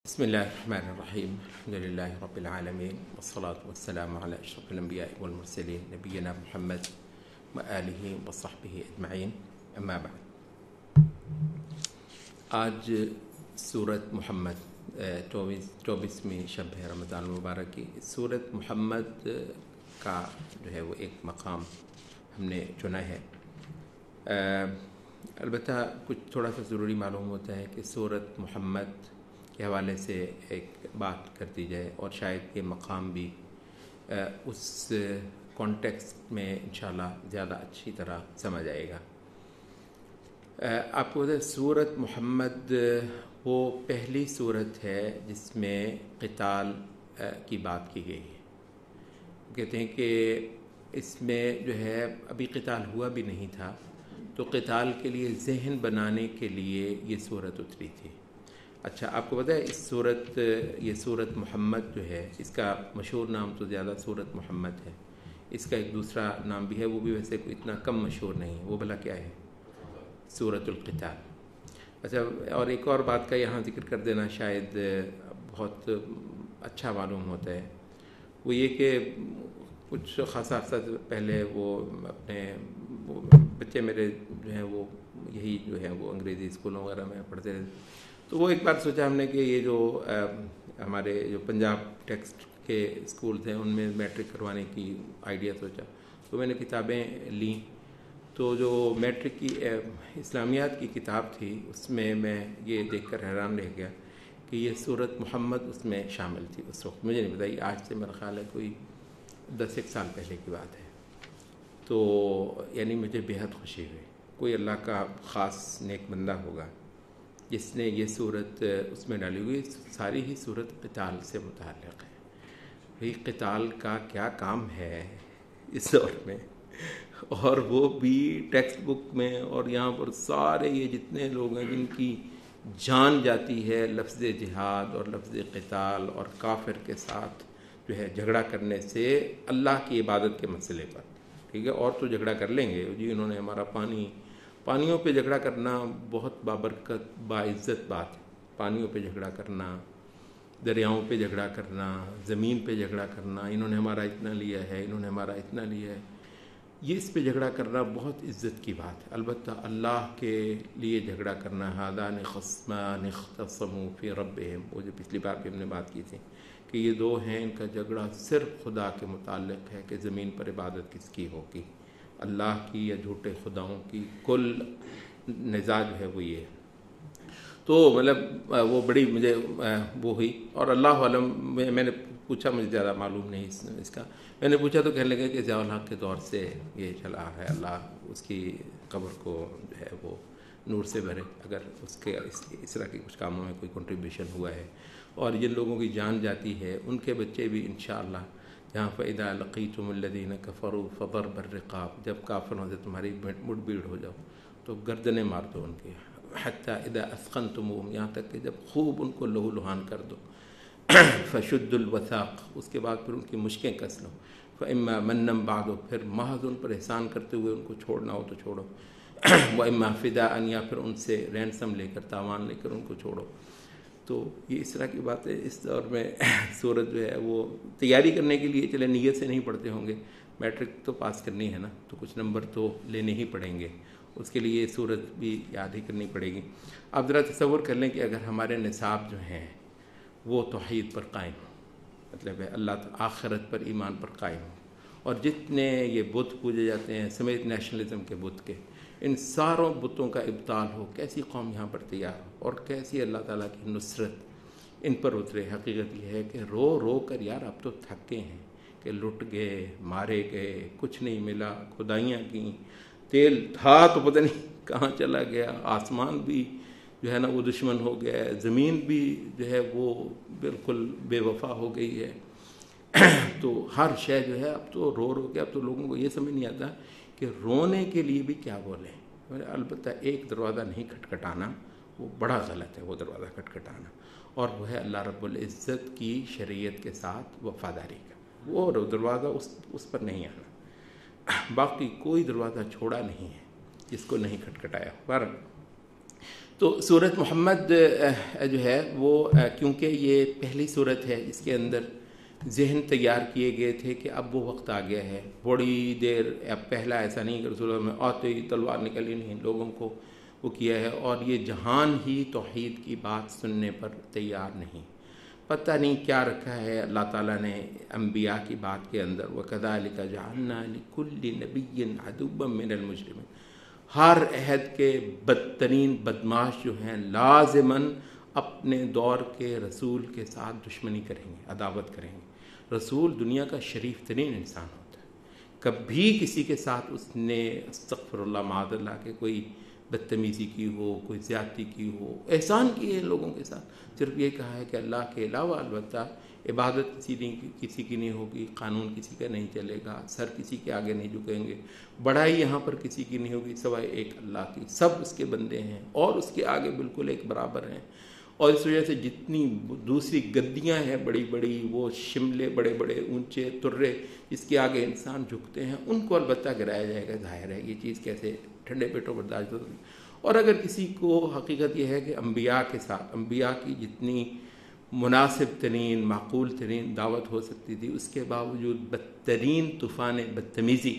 بسم الله الرحمن الرحيم الحمد لله رب العالمين والصلاة والسلام على أشرف الأنبياء والمرسلين نبينا محمد وآله وصحبه أجمعين أما بعد. آج سورت محمد 24ویں شب ہے رمضان المبارک کی. سورت محمد کا جو ہے وہ ایک مقام ہم نے چنا ہے. البتہ کچھ تھوڑا سا ضروری معلوم ہوتا ہے کہ سورت محمد کے حوالے سے ایک بات کر دی جائے اور شاید یہ مقام بھی اس کانٹیکسٹ میں انشاءاللہ زیادہ اچھی طرح سمجھ آئے گا. آپ کو بتائیں سورت محمد وہ پہلی سورت ہے جس میں قتال کی بات کی گئی ہے. کہتے ہیں کہ اس میں جو ہے ابھی قتال ہوا بھی نہیں تھا تو قتال کے لیے ذہن بنانے کے لیے یہ سورت اتری تھی. اچھا آپ کو پتہ ہے یہ سورت محمد جو ہے اس کا مشہور نام تو زیادہ سورت محمد ہے. اس کا ایک دوسرا نام بھی ہے, وہ بھی ویسے کوئی اتنا کم مشہور نہیں ہے. وہ بھلا کیا ہے؟ سورت القتال. اچھا, اور ایک اور بات کا یہاں ذکر کر دینا شاید بہت اچھا معلوم ہوتا ہے, وہ یہ کہ کچھ خاصا عرصہ پہلے وہ اپنے بچے میرے جو ہیں وہ یہی جو ہے وہ انگریزی اسکولوں وغیرہ میں پڑھتے رہے, تو وہ ایک بار سوچا ہم نے کہ یہ جو ہمارے جو پنجاب ٹیکسٹ کے اسکولز ہیں ان میں میٹرک کروانے کی آئیڈیا سوچا. تو میں نے کتابیں لیں تو جو میٹرک کی اسلامیات کی کتاب تھی اس میں یہ دیکھ کر حیران رہ گیا کہ یہ سورت محمد اس میں شامل تھی. اس وقت مجھے نہیں بتائی, آج سے میرا خیال ہے کوئی 10 سال پہلے کی بات ہے. تو یعنی مجھے بےحد خوشی ہوئی. کوئی اللہ کا خاص نیک بندہ ہوگا جس نے یہ صورت اس میں ڈالی ہوئی. ساری ہی صورت قتال سے متعلق ہے. بھئی قتال کا کیا کام ہے اس دور میں, اور وہ بھی ٹیکسٹ بک میں, اور یہاں پر سارے یہ جتنے لوگ ہیں جن کی جان جاتی ہے لفظ جہاد اور لفظ قتال اور کافر کے ساتھ جو ہے جھگڑا کرنے سے اللہ کی عبادت کے مسئلے پر. ٹھیک ہے, اور تو جھگڑا کر لیں گے جی, انہوں نے ہمارا پانیوں پہ جھگڑا کرنا بہت بابرکت باعزت بات ہے. پانیوں پہ جھگڑا کرنا, دریاؤں پہ جھگڑا کرنا, زمین پہ جھگڑا کرنا, انہوں نے ہمارا اتنا لیا ہے, انہوں نے ہمارا اتنا لیا ہے, یہ اس پہ جھگڑا کرنا بہت عزت کی بات ہے. البتہ اللہ کے لیے جھگڑا کرنا, ہذان خصمان اختصموا فی ربہم, وہ جو پچھلی بار بھی ہم نے بات کی تھی کہ یہ دو ہیں, ان کا جھگڑا صرف خدا کے متعلق ہے کہ زمین پر عبادت کس کی ہوگی, اللہ کی یا جھوٹے خداؤں کی. کل نزاع جو ہے وہ یہ ہے. تو مطلب وہ بڑی مجھے وہ ہوئی, اور اللہ علم میں نے پوچھا, مجھے زیادہ معلوم نہیں اس کا. میں نے پوچھا تو کہنے لگے کہ ضیاء الحق کے دور سے یہ چلا ہے, اللہ اس کی قبر کو جو ہے وہ نور سے بھرے, اگر اس کے اس طرح کے کچھ کاموں میں کوئی کنٹریبیوشن ہوا ہے. اور جن لوگوں کی جان جاتی ہے ان کے بچے بھی انشاءاللہ جہاں فَإِذَا لَقِيتُمُ الَّذِينَ كَفَرُوا فَضَرْبَ الرِّقَابِ, جب کافروں سے تمہاری مٹ بھیڑ ہو جاؤ تو گردنیں مار دو ان کے. حَتَّى إِذَا أَثْخَنْتُمُوهُمْ, یہاں تک کہ جب خوب ان کو لہو لہان کر دو. فَشُدُّ الْوَثَاقِ, اس کے بعد پھر ان کی مشکیں کس لو. فَإِمَّا مَنًّا بَعْدُ, پھر محض ان پر احسان کرتے ہوئے ان کو چھوڑنا ہو تو چھوڑو. وَإِمَّا فِدَاءً, یا پھر ان سے رینسم لے کر, تاوان لے کر ان کو چھوڑو. تو یہ اس طرح کی باتیں اس دور میں سورت جو ہے وہ تیاری کرنے کے لیے, چلے نیت سے نہیں پڑھتے ہوں گے, میٹرک تو پاس کرنی ہے نا, تو کچھ نمبر تو لینے ہی پڑیں گے, اس کے لیے یہ سورت بھی یاد ہی کرنی پڑے گی. آپ ذرا تصور کر لیں کہ اگر ہمارے نصاب جو ہیں وہ توحید پر قائم ہو, مطلب ہے اللہ آخرت پر ایمان پر قائم ہو, اور جتنے یہ بت پوجے جاتے ہیں سمیت نیشنلزم کے بت کے, ان ساروں بتوں کا ابطال ہو, کیسی قوم یہاں پر تیار ہو, اور کیسی اللہ تعالیٰ کی نصرت ان پر اترے. حقیقت یہ ہے کہ رو رو کر یار اب تو تھکے ہیں کہ لٹ گئے, مارے گئے, کچھ نہیں ملا, خدائیاں کیں, تیل تھا تو پتہ نہیں کہاں چلا گیا, آسمان بھی جو ہے نا وہ دشمن ہو گیا ہے, زمین بھی جو ہے وہ بالکل بے وفا ہو گئی ہے. تو ہر شے جو ہے اب تو رو رو کے, اب تو لوگوں کو یہ سمجھ نہیں آتا کہ رونے کے لیے بھی کیا بولیں. البتہ ایک دروازہ نہیں کھٹکھٹانا, وہ بڑا غلط ہے وہ دروازہ کھٹکھٹانا, اور وہ ہے اللہ رب العزت کی شریعت کے ساتھ وفاداری کا. وہ دروازہ اس پر نہیں آنا. باقی کوئی دروازہ چھوڑا نہیں ہے جس کو نہیں کھٹکھٹایا. بہرحال تو سورت محمد جو ہے وہ کیونکہ یہ پہلی سورت ہے جس کے اندر ذہن تیار کیے گئے تھے کہ اب وہ وقت آ گیا ہے، بڑی دیر اب پہلا ایسا نہیں کہ رسول اللہ میں آتے ہی تلوار نکلی نہیں، لوگوں کو وہ کیا ہے، اور یہ جہان ہی توحید کی بات سننے پر تیار نہیں، پتہ نہیں کیا رکھا ہے اللہ تعالیٰ نے انبیاء کی بات کے اندر، وَكَذَلِكَ جَعَلْنَا لِكُلِّ نَبِيٍّ عَدُوًّا مِّنَ الْمُجْرِمِينَ، ہر عہد کے بدترین بدماش جو ہیں لازماً اپنے دور کے رسول کے ساتھ دشمنی کریں گے، عداوت کریں گے۔ رسول دنیا کا شریف ترین انسان ہوتا ہے، کبھی کسی کے ساتھ اس نے استغفر اللہ معاذ اللہ کے کوئی بدتمیزی کی ہو، کوئی زیادتی کی ہو، احسان کیے ہیں لوگوں کے ساتھ، صرف یہ کہا ہے کہ اللہ کے علاوہ البتہ عبادت کسی کی نہیں ہوگی، قانون کسی کا نہیں چلے گا، سر کسی کے آگے نہیں جھکیں گے، بڑائی یہاں پر کسی کی نہیں ہوگی سوائے ایک اللہ کی، سب اس کے بندے ہیں اور اس کے آگے بالکل ایک برابر ہیں، اور اس وجہ سے جتنی دوسری گدیاں ہیں بڑی بڑی، وہ شملے بڑے بڑے اونچے ترے جس کے آگے انسان جھکتے ہیں، ان کو البتہ گرایا جائے گا۔ ظاہر ہے یہ چیز کیسے ٹھنڈے پیٹوں برداشت ہوتی، اور اگر کسی کو حقیقت یہ ہے کہ انبیاء کے ساتھ انبیاء کی جتنی مناسب ترین معقول ترین دعوت ہو سکتی تھی، اس کے باوجود بدترین طوفان بدتمیزی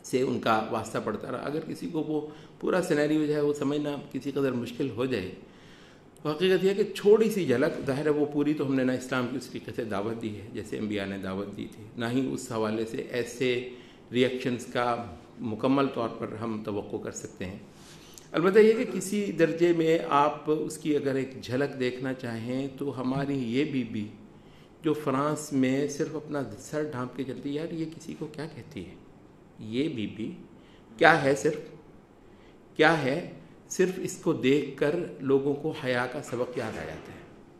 سے ان کا واسطہ پڑتا رہا، اگر کسی کو وہ پورا سینیریو جو ہے وہ سمجھنا کسی قدر مشکل ہو جائے، تو حقیقت یہ ہے کہ چھوٹی سی جھلک، ظاہر ہے وہ پوری تو ہم نے نہ اسلام کی اس طریقے سے دعوت دی ہے جیسے انبیاء نے دعوت دی تھی، نہ ہی اس حوالے سے ایسے ریئیکشنز کا مکمل طور پر ہم توقع کر سکتے ہیں۔ البتہ یہ کہ کسی درجے میں آپ اس کی اگر ایک جھلک دیکھنا چاہیں تو ہماری یہ بی جو فرانس میں صرف اپنا سر ڈھانپ کے چلتی ہے، یار یہ کسی کو کیا کہتی ہے، یہ بی کیا ہے، صرف اس کو دیکھ کر لوگوں کو حیا کا سبق یاد آ جاتا ہے،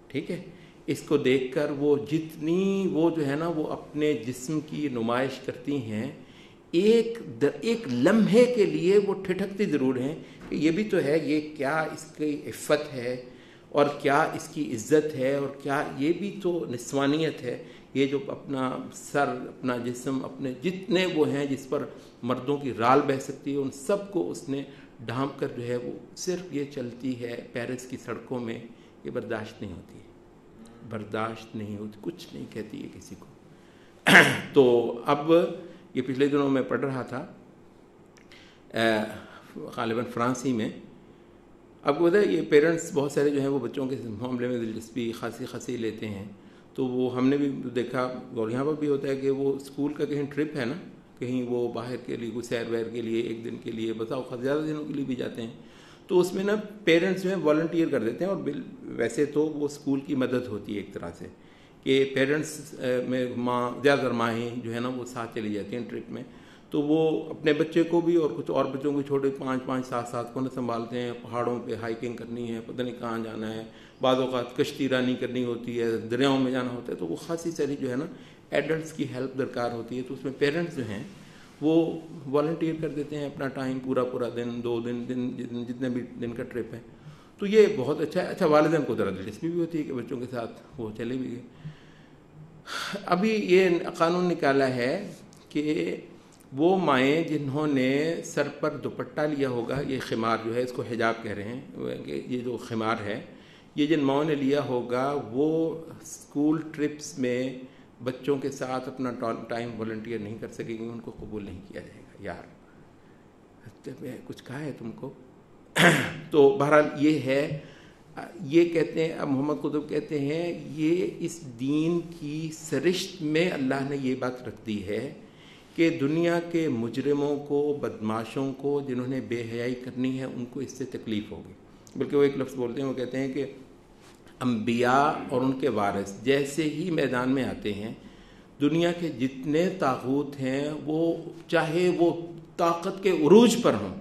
ٹھیک ہے، اس کو دیکھ کر وہ جتنی وہ جو ہے نا وہ اپنے جسم کی نمائش کرتی ہیں، ایک لمحے کے لیے وہ ٹھٹکتی ضرور ہیں کہ یہ بھی تو ہے، یہ کیا اس کی عفت ہے اور کیا اس کی عزت ہے، اور کیا یہ بھی تو نسوانیت ہے، یہ جو اپنا سر اپنا جسم اپنے جتنے وہ ہیں جس پر مردوں کی رال بہہ سکتی ہے ان سب کو اس نے ڈھانپ کر جو ہے وہ صرف یہ چلتی ہے پیرس کی سڑکوں میں، یہ برداشت نہیں ہوتی، کچھ نہیں کہتی ہے کسی کو۔ تو اب یہ پچھلے دنوں میں پڑھ رہا تھا غالباً فرانسی میں، اب کو پتہ ہے یہ پیرنٹس بہت سارے جو ہیں وہ بچوں کے معاملے میں دلچسپی خاصی لیتے ہیں، تو وہ ہم نے بھی دیکھا اور یہاں پر بھی ہوتا ہے کہ وہ اسکول کا کہیں ٹرپ ہے نا، کہیں وہ باہر کے لیے کوئی سیر ویر کے لیے ایک دن کے لیے بس اوقات زیادہ دنوں کے لیے بھی جاتے ہیں، تو اس میں نا پیرنٹس جو ہیں والنٹیئر کر دیتے ہیں، اور ویسے تو وہ اسکول کی مدد ہوتی ہے ایک طرح سے کہ پیرنٹس میں زیادہ تر مائیں جو ہے نا وہ ساتھ چلی جاتی ہیں ٹرپ میں، تو وہ اپنے بچے کو بھی اور کچھ اور بچوں کو چھوٹے 5-7 کو نہ سنبھالتے ہیں، پہاڑوں پہ ہائکنگ کرنی ہے، پتہ نہیں کہاں جانا ہے، بعض اوقات کشتی رانی کرنی ہوتی ہے، دریاؤں میں جانا ہوتا ہے، تو وہ خاصی ساری جو ہے نا ایڈلٹس کی ہیلپ درکار ہوتی ہے، تو اس میں پیرنٹس جو ہیں وہ والنٹیئر کر دیتے ہیں اپنا ٹائم، پورا دن 2 دن جتنے بھی دن کا ٹرپ ہے، تو یہ بہت اچھا ہے۔ اچھا والدین کو ذرا دلچسپی بھی ہوتی ہے کہ بچوں کے ساتھ وہ چلے بھی گئے۔ ابھی یہ قانون نکالا ہے کہ وہ مائیں جنہوں نے سر پر دوپٹہ لیا ہوگا، یہ خمار جو ہے اس کو حجاب کہہ رہے ہیں، کہ یہ جو خمار ہے یہ جن ماؤں نے لیا ہوگا وہ اسکول ٹرپس میں بچوں کے ساتھ اپنا ٹائم والنٹیئر نہیں کر سکیں گے، ان کو قبول نہیں کیا جائے گا۔ یار کچھ کہا ہے تم کو؟ تو بہرحال یہ ہے، یہ کہتے ہیں، اب محمد قطب کہتے ہیں یہ اس دین کی سرشت میں اللہ نے یہ بات رکھ دی ہے کہ دنیا کے مجرموں کو، بدماشوں کو، جنہوں نے بے حیائی کرنی ہے ان کو اس سے تکلیف ہوگی۔ بلکہ وہ ایک لفظ بولتے ہیں، وہ کہتے ہیں کہ انبیاء اور ان کے وارث جیسے ہی میدان میں آتے ہیں، دنیا کے جتنے طاغوت ہیں وہ چاہے وہ طاقت کے عروج پر ہوں،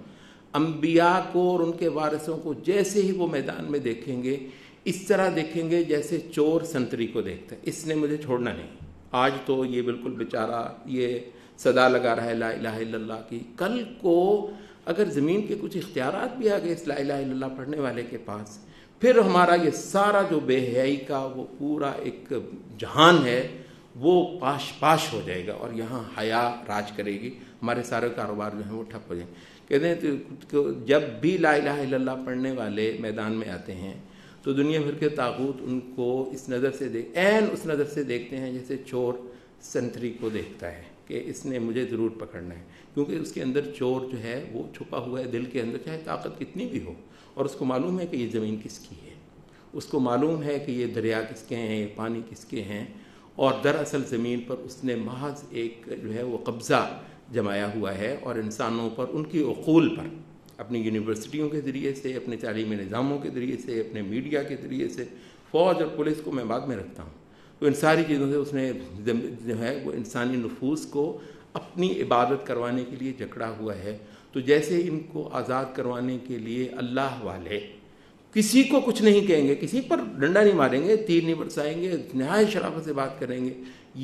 انبیاء کو اور ان کے وارثوں کو جیسے ہی وہ میدان میں دیکھیں گے اس طرح دیکھیں گے جیسے چور سنتری کو دیکھتا ہے، اس نے مجھے چھوڑنا نہیں۔ آج تو یہ بالکل بیچارہ یہ صدا لگا رہا ہے لا الہ الا اللہ کی، کل کو اگر زمین کے کچھ اختیارات بھی آ گئے اس لا الہ الا اللہ پڑھنے والے کے پاس، پھر ہمارا یہ سارا جو بے حیائی کا وہ پورا ایک جہان ہے وہ پاش ہو جائے گا، اور یہاں حیا راج کرے گی، ہمارے سارے کاروبار جو ہیں وہ ٹھپ ہو جائیں گے۔ کہتے ہیں کہ جب بھی لا الہ الا اللہ پڑھنے والے میدان میں آتے ہیں تو دنیا بھر کے طاغوت ان کو اس نظر سے اس نظر سے دیکھتے ہیں جیسے چور سنتری کو دیکھتا ہے کہ اس نے مجھے ضرور پکڑنا ہے، کیونکہ اس کے اندر چور جو ہے وہ چھپا ہوا ہے دل کے اندر، چاہے طاقت کتنی بھی ہو، اور اس کو معلوم ہے کہ یہ زمین کس کی ہے، اس کو معلوم ہے کہ یہ دریا کس کے ہیں، یہ پانی کس کے ہیں، اور دراصل زمین پر اس نے محض ایک جو ہے وہ قبضہ جمایا ہوا ہے، اور انسانوں پر، ان کی عقول پر، اپنی یونیورسٹیوں کے ذریعے سے، اپنے تعلیمی نظاموں کے ذریعے سے، اپنے میڈیا کے ذریعے سے، فوج اور پولیس کو میں بعد میں رکھتا ہوں، تو ان ساری چیزوں سے اس نے جو ہے وہ انسانی نفوس کو اپنی عبادت کروانے کے لیے جکڑا ہوا ہے۔ تو جیسے ان کو آزاد کروانے کے لیے اللہ والے کسی کو کچھ نہیں کہیں گے، کسی پر ڈنڈا نہیں ماریں گے، تیر نہیں برسائیں گے، نہایت شرافت سے بات کریں گے،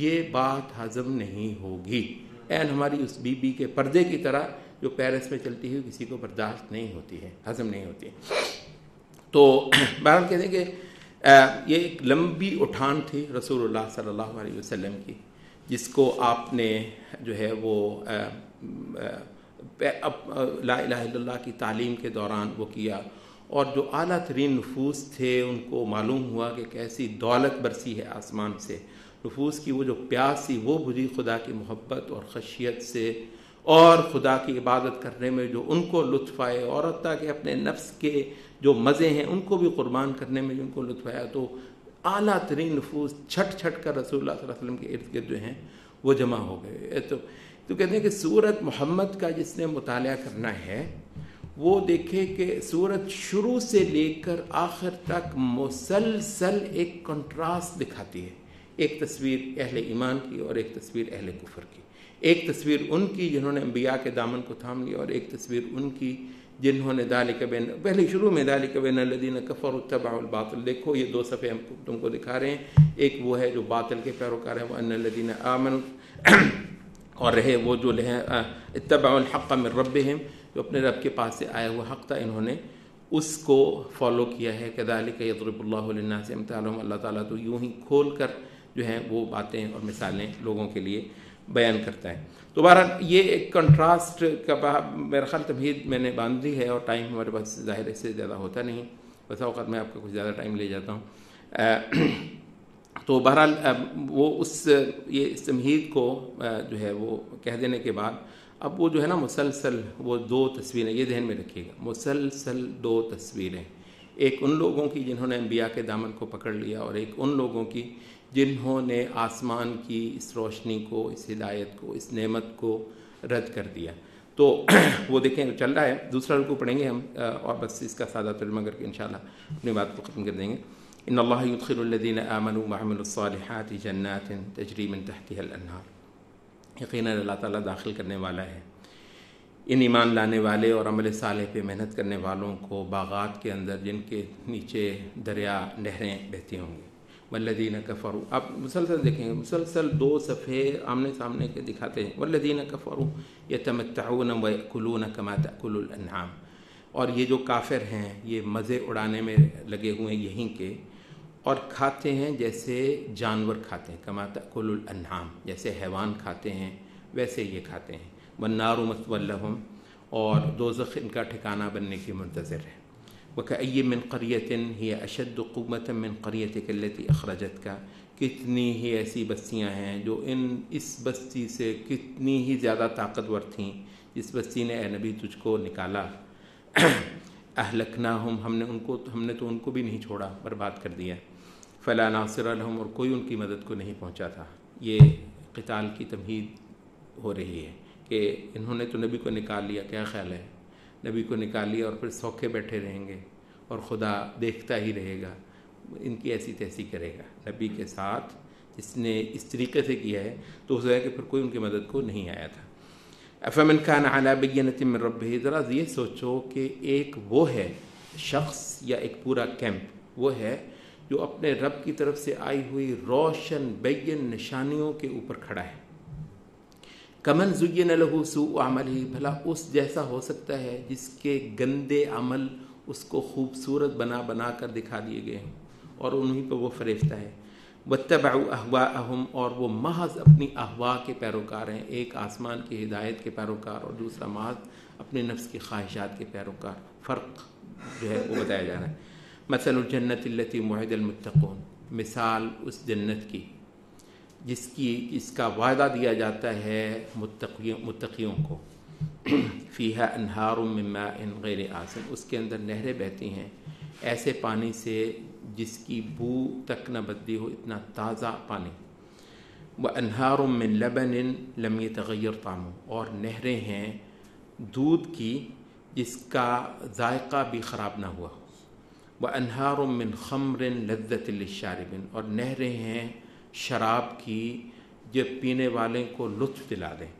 یہ بات ہضم نہیں ہوگی، ہماری اس بی بی کے پردے کی طرح جو پیرس میں چلتی ہے کسی کو برداشت نہیں ہوتی ہے، ہضم نہیں ہوتی ہے۔ تو بہرحال کہتے ہیں کہ یہ ایک لمبی اٹھان تھی رسول اللہ صلی اللہ علیہ وسلم کی، جس کو آپ نے جو ہے وہ لا الہ الا اللہ کی تعلیم کے دوران وہ کیا، اور جو اعلیٰ ترین نفوس تھے ان کو معلوم ہوا کہ کیسی دولت برسی ہے آسمان سے، نفوس کی وہ جو پیاس تھی وہ بجھی خدا کی محبت اور خشیت سے، اور خدا کی عبادت کرنے میں جو ان کو لطف آئے، اور حتیٰ کہ اپنے نفس کے جو مزے ہیں ان کو بھی قربان کرنے میں جو ان کو لطف آیا، تو اعلیٰ ترین نفوس چھٹ چھٹ کر رسول اللہ صلی اللہ علیہ وسلم کے ارد گرد جو ہیں وہ جمع ہو گئے۔ تو کہتے ہیں کہ سورت محمد کا جس نے مطالعہ کرنا ہے وہ دیکھے کہ سورت شروع سے لے کر آخر تک مسلسل ایک کنٹراسٹ دکھاتی ہے، ایک تصویر اہل ایمان کی اور ایک تصویر اہل کفر کی، ایک تصویر ان کی جنہوں نے انبیاء کے دامن کو تھام لیا، اور ایک تصویر ان کی جنہوں نے پہلے شروع میں ذالک بین الذین کفروا اتبعوا الباطل، دیکھو یہ دو صفحے ہم تم کو دکھا رہے ہیں، ایک وہ ہے جو باطل کے پیروکار ہیں وان الذین آمنوا، اور رہے وہ جو اتبعوا الحق من ربہم، جو اپنے رب کے پاس سے آیا ہوا حق تھا انہوں نے اس کو فالو کیا ہے۔ کذالک یضرب اللہ للناس امثالهم، اللہ تعالیٰ تو یوں ہی کھول کر جو ہیں وہ باتیں اور مثالیں لوگوں کے لیے بیان کرتا ہے۔ تو بہرحال یہ ایک کنٹراسٹ کا میرا خیال تمہید میں نے باندھ دی ہے، اور ٹائم ہمارے پاس ظاہر سے زیادہ ہوتا نہیں، بس اوقات میں آپ کا کچھ زیادہ ٹائم لے جاتا ہوں۔ تو بہرحال وہ یہ اس تمہید کو جو ہے وہ کہہ دینے کے بعد اب وہ جو ہے نا مسلسل وہ دو تصویریں، یہ ذہن میں رکھیے گا، مسلسل دو تصویریں، ایک ان لوگوں کی جنہوں نے انبیاء کے دامن کو پکڑ لیا، اور ایک ان لوگوں کی جنہوں نے آسمان کی اس روشنی کو، اس ہدایت کو، اس نعمت کو رد کر دیا۔ تو وہ دیکھیں چل رہا ہے، دوسرا رکوع پڑھیں گے ہم، اور بس اس کا سادہ ترجمہ کر کے انشاءاللہ اپنی بات کو ختم کر دیں گے۔ ان اللہ يدخل الذين آمنوا وعملوا الصالحات جنات تجری من تحتها الانہار، یقیناً اللہ تعالیٰ داخل کرنے والا ہے ان ایمان لانے والے اور عمل صالح پہ محنت کرنے والوں کو باغات کے اندر جن کے نیچے دریا نہریں بہتی ہوں گی۔ والذین کفروا، آپ مسلسل دیکھیں گے، مسلسل دو صفحے آمنے سامنے کے دکھاتے ہیں، والذین کفروا یتمتعون ویأکلون کما تأکل الانعام، اور یہ جو کافر ہیں یہ مزے اڑانے میں لگے ہوئے ہیں یہیں کے، اور کھاتے ہیں جیسے جانور کھاتے ہیں، کما تأکل الانعام، جیسے حیوان کھاتے ہیں ویسے یہ کھاتے ہیں۔ والنار مثوی لہم، اور دوزخ ان کا ٹھکانہ بننے کی منتظر ہے۔ وکأی من قریۃ ہی اشد قوۃ من قریتک التی اخرجتک، کتنی ہی ایسی بستیاں ہیں جو اس بستی سے کتنی ہی زیادہ طاقتور تھیں جس بستی نے اے نبی تجھ کو نکالا۔ اہلکناہم، ہم نے تو ان کو بھی نہیں چھوڑا، برباد کر دیا۔ فلا ناصر لہم، اور کوئی ان کی مدد کو نہیں پہنچا تھا۔ یہ قتال کی تمہید ہو رہی ہے کہ انہوں نے تو نبی کو نکال لیا، کیا خیال ہے، نبی کو نکال لیا اور پھر سوکھے بیٹھے رہیں گے اور خدا دیکھتا ہی رہے گا، ان کی ایسی تیسی کرے گا نبی کے ساتھ جس نے اس طریقے سے کیا ہے، تو ہو جائے کہ پھر کوئی ان کی مدد کو نہیں آیا تھا۔ افمن کان علی بینۃ من ربہ، ذرا یہ سوچو کہ ایک وہ ہے شخص یا ایک پورا کیمپ، وہ ہے جو اپنے رب کی طرف سے آئی ہوئی روشن بین نشانیوں کے اوپر کھڑا ہے۔ کمن زین لہ سوء عملہ، بھلا اس جیسا ہو سکتا ہے جس کے گندے عمل اس کو خوبصورت بنا بنا کر دکھا دیے گئے ہیں اور انہیں پہ وہ فریفتہ ہے۔ واتبعوا اہواءہم، اور وہ محض اپنی اہواء کے پیروکار ہیں، ایک آسمان کی ہدایت کے پیروکار اور دوسرا محض اپنے نفس کی خواہشات کے پیروکار. فرق جو ہے وہ بتایا جا رہا ہے. مثل الجنت التی وعد المتقون، مثال اس جنت کی جس کا وعدہ دیا جاتا ہے متقیوں کو. فیہا انہار من ماء غیر آسن، اس کے اندر نہریں بہتی ہیں ایسے پانی سے جس کی بو تک نہ بدلی ہو، اتنا تازہ پانی. وانہار من لبن لم یتغیر طعمہ، اور نہریں ہیں دودھ کی جس کا ذائقہ بھی خراب نہ ہوا. وانہار من خمر لذۃ للشاربین، اور نہریں ہیں شراب کی جو پینے والے کو لطف دلا دیں.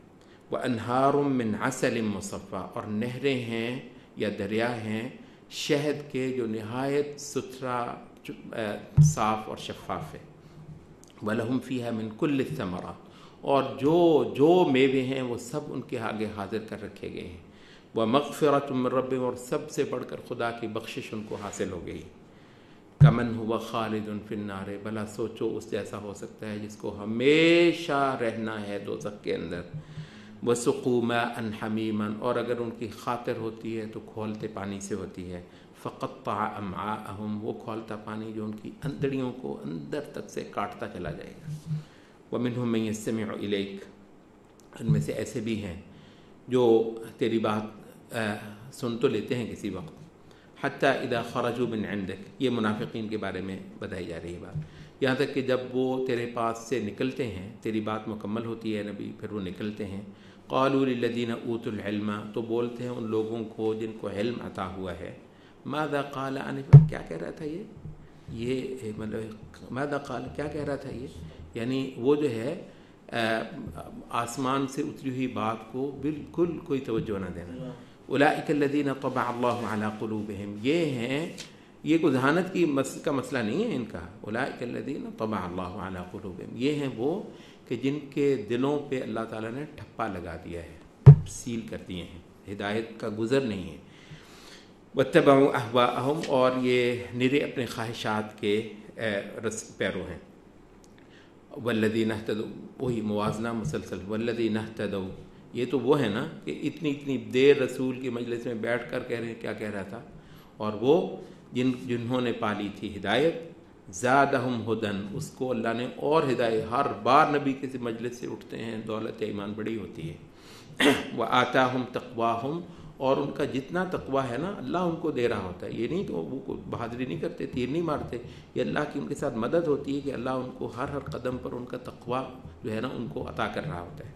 وانہار من عسل مصفی، اور نہریں ہیں یا دریا ہیں شہد کے جو نہایت ستھرا صاف اور شفاف ہے. وَلَهُمْ فِيهَا مِنْ كُلِّ الثَّمَرَاتِ، اور جو میوے ہیں وہ سب ان کے آگے حاضر کر رکھے گئے ہیں. وَمَغْفِرَةٌ مِّن رَّبِّهِمْ، اور سب سے بڑھ کر خدا کی بخشش ان کو حاصل ہو گئی. کمن ہوا خالد فی النار، بھلا سوچو اس جیسا ہو سکتا ہے جس کو ہمیشہ رہنا ہے دوزخ کے اندر. وسقوا ماء حمیما، اور اگر ان کی خاطر ہوتی ہے تو کھولتے پانی سے ہوتی ہے. فقطع امعاءہم، وہ کھولتا پانی جو ان کی اندڑیوں کو اندر تک سے کاٹتا چلا جائے گا. ومنہم من یستمع الیک، ان میں سے ایسے بھی ہیں جو تیری بات سن تو لیتے ہیں کسی وقت. حتی اذا خرجوا من عندک، یہ منافقین کے بارے میں بتائی جا رہی ہے بات. یہاں تک کہ جب وہ تیرے پاس سے نکلتے ہیں، تیری بات مکمل ہوتی ہے نبی، پھر وہ نکلتے ہیں. قالوا للذین اوتوا العلم، تو بولتے ہیں ان لوگوں کو جن کو علم عطا ہوا ہے. ماذا قال آنفا، کیا کہہ رہا تھا یہ مطلب ماذا قال، کیا کہہ رہا تھا یہ، یعنی وہ جو ہے آسمان سے اتری ہوئی بات کو بالکل کوئی توجہ نہ دینا. اولئک الذین طبع اللہ علی قلوبہم، یہ کوئی ذہانت کا مسئلہ نہیں ہے ان کا. اولئک الذین طبع اللہ علی قلوبہم، یہ ہیں وہ کہ جن کے دلوں پہ اللہ تعالیٰ نے ٹھپا لگا دیا ہے، سیل کر دیے ہیں، ہدایت کا گزر نہیں ہے. واتبعوا اہواءہم، اور یہ نرے اپنے خواہشات کے پیرو ہیں. والذین اہتدوا، وہی موازنہ مسلسل. والذین اہتدوا، یہ تو وہ ہے نا کہ اتنی دیر رسول کی مجلس میں بیٹھ کر کہہ رہے ہیں کیا کہہ رہا تھا. اور وہ جنہوں نے پالی تھی ہدایت، زادہم ہدن، اس کو اللہ نے اور ہدایت. ہر بار نبی کسی مجلس سے اٹھتے ہیں دولت ایمان بڑی ہوتی ہے. وآتاہم تقواہم، اور ان کا جتنا تقوی ہے نا اللہ ان کو دے رہا ہوتا ہے. یہ نہیں تو وہ بہادری نہیں کرتے، تیر نہیں مارتے، یہ اللہ کی ان کے ساتھ مدد ہوتی ہے کہ اللہ ان کو ہر قدم پر ان کا تقوی جو ہے نا ان کو عطا کر رہا ہوتا ہے.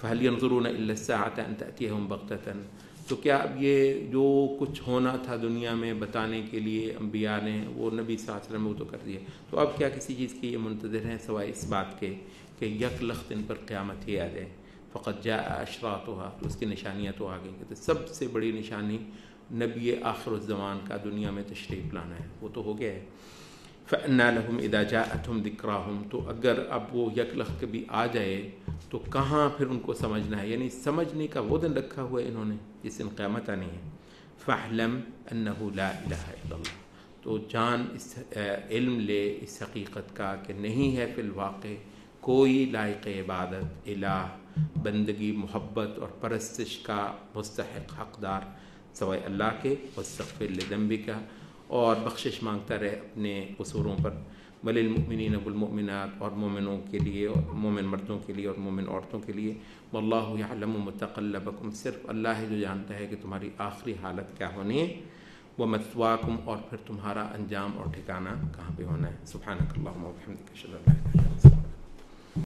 فَهَلْ يَنظُرُونَ إِلَّا السَّاعَةَ أَن تَأْتِيَهُمْ بَغْتَةً، تو کیا اب یہ جو کچھ ہونا تھا دنیا میں بتانے کے لیے انبیاء نے، وہ نبی صلی اللہ علیہ وسلم نے وہ تو کر دیا، تو اب کیا کسی چیز کے یہ منتظر ہیں سوائے اس بات کے کہ یک لخت ان پر قیامت ہی آ جائے. فقط جاء اشراطها، تو اس کی نشانیاں تو آ گئیں. کہ سب سے بڑی نشانی نبی آخر الزمان کا دنیا میں تشریف لانا ہے، وہ تو ہو گیا ہے. فَأَنَّىٰ لَهُمْ إِذَا جَاءَتْهُمْ ذِكْرَاهُمْ، تو اگر اب وہ یک لخت کبھی آ جائے تو کہاں پھر ان کو سمجھنا ہے، یعنی سمجھنے کا وہ دن رکھا ہوا ہے انہوں نے جس دن قیامت آنی ہے. فَاعْلَمْ أَنَّهُ لَا إِلَٰهَ إِلَّا اللَّهُ، تو جان اس علم لے اس حقیقت کا کہ نہیں ہے فی الواقع کوئی لائق عبادت، الہ، بندگی، محبت اور پرستش کا مستحق حقدار سوائے اللہ کے. واستغفر لذنبک، اور بخشش مانگتا رہے اپنے قصوروں پر. وللمؤمنین والمؤمنات، اور مومنوں کے لیے، اور مومن مردوں کے لیے اور مومن عورتوں کے لیے. واللہ یعلم متقلبکم، صرف اللہ ہے جو جانتا ہے کہ تمہاری آخری حالت کیا ہونی ہے. ومثواکم، اور پھر تمہارا انجام اور ٹھکانہ کہاں پہ ہونا ہے. سبحانک اللہم وبحمدک، اشہد ان لا الہ الا انت